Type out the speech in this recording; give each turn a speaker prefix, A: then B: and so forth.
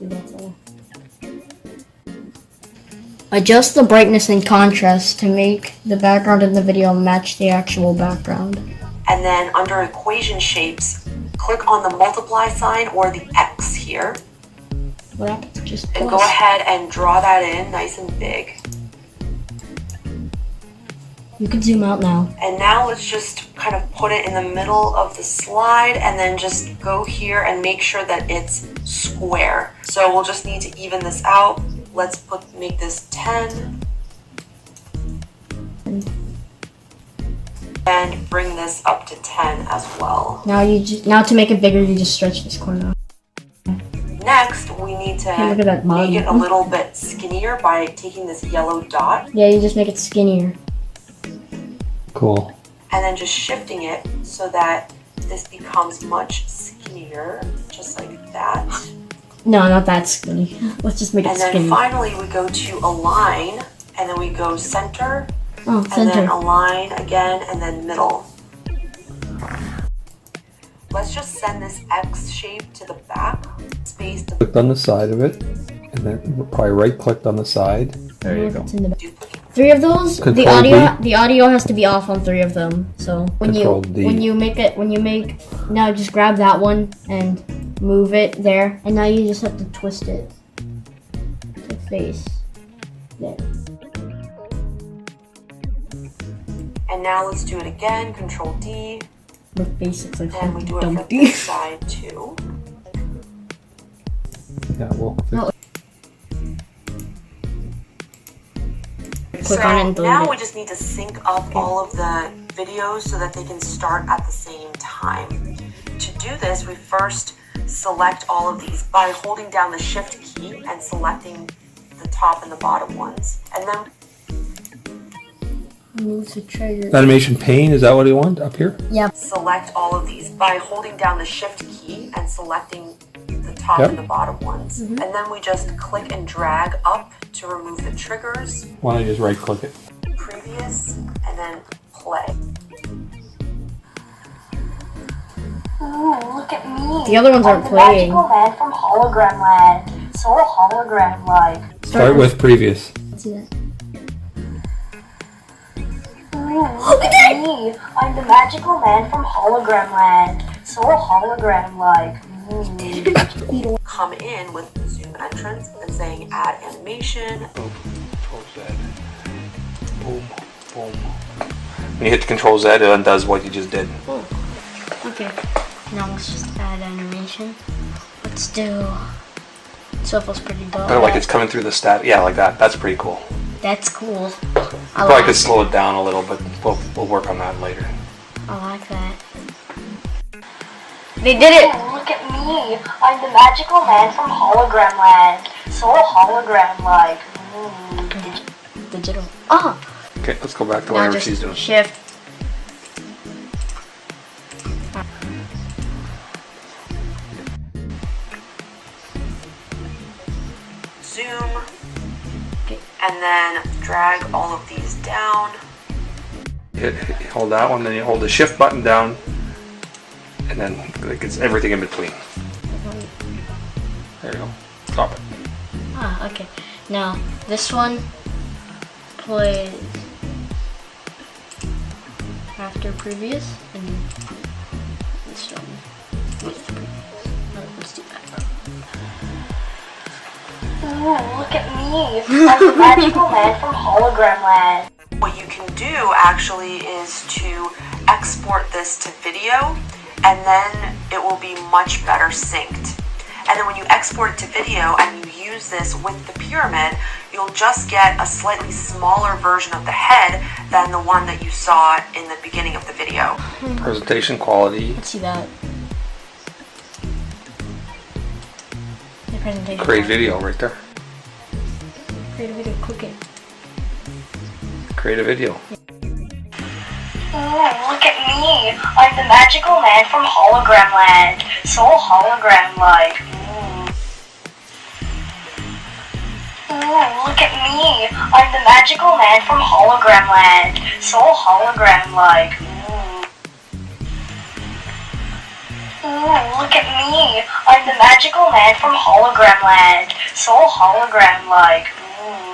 A: That's all. Adjust the brightness and contrast to make the background in the video match the actual background.
B: And then under equation shapes, click on the multiply sign or the X here.
A: What happens? Just
B: and go ahead and draw that in nice and big.
A: You can zoom out now.
B: And now let's just kind of put it in the middle of the slide and then just go here and make sure that it's square. So we'll just need to even this out. Let's make this 10. And bring this up to 10 as well.
A: Now to make it bigger, you just stretch this corner out.
B: Next, we need to make it a little bit skinnier by taking this yellow dot.
A: Yeah, you just make it skinnier.
C: Cool.
B: And then just shifting it so that this becomes much skinnier, just like that.
A: No, not that skinny. Let's just make it skinny.
B: And then finally we go to align, and then we go center,
A: and
B: then align again, and then middle. Let's just send this X shape to the back. Space.
C: Clicked on the side of it, and then probably right-clicked on the side. There you go.
B: Duplicate.
A: 3 of those. The audio has to be off on 3 of them. So when you make now just grab that one and move it there, and now you just have to twist it to face there.
B: And now let's do it again. Control D.
A: With basically,
B: and we do it for this side too.
C: Yeah, well.
B: So now we just need to sync up all of the videos so that they can start at the same time. To do this, we first select all of these by holding down the Shift key and selecting the top and the bottom ones. And then
A: move the trigger.
C: Animation pane, is that what you want up here?
A: Yeah.
B: Select all of these by holding down the Shift key and selecting the top and the bottom ones. And then we just click and drag up to remove the triggers.
C: Why don't you just right click it?
B: Previous, and then play.
D: Ooh, look at me.
A: The other ones aren't playing.
D: I'm the magical man from Hologram Land. So hologram-like.
C: Start with previous.
A: Let's see that.
D: Look at me. I'm the magical man from Hologram Land. So hologram-like.
B: Come in with the zoom entrance and saying add animation.
C: Boom, Control Z. Boom, boom. When you hit Control Z, it undoes what you just did.
A: Oh, okay. Now let's just add animation. Let's do. So it feels pretty dull.
C: Kind of like it's coming through the stat. Yeah, like that. That's pretty cool.
A: That's cool.
C: Probably could slow it down a little, but we'll work on that later.
A: I like that. They did it!
D: Ooh, look at me. I'm the magical man from Hologram Land. So hologram-like.
A: Digital. Ah!
C: Okay, let's go back to whatever she's doing.
A: Shift.
B: Zoom. And then drag all of these down.
C: Hold that one, then you hold the Shift button down, and then it gets everything in between. There you go. Stop it.
A: Ah, okay. Now, this one plays after previous, and this one with previous. Let's do that.
D: Ooh, look at me. I'm the magical man from Hologram Land.
B: What you can do actually is to export this to video, and then it will be much better synced. And then when you export it to video and you use this with the pyramid, you'll just get a slightly smaller version of the head than the one that you saw in the beginning of the video.
C: Presentation quality.
A: Let's see that. The presentation.
C: Create video right there.
A: Create a video, click it.
C: Create a video.
D: Ooh, look at me. I'm the magical man from Hologram Land. So hologram-like. Ooh, look at me. I'm the magical man from Hologram Land. So hologram-like. Ooh, look at me. I'm the magical man from Hologram Land. So hologram-like. Ooh.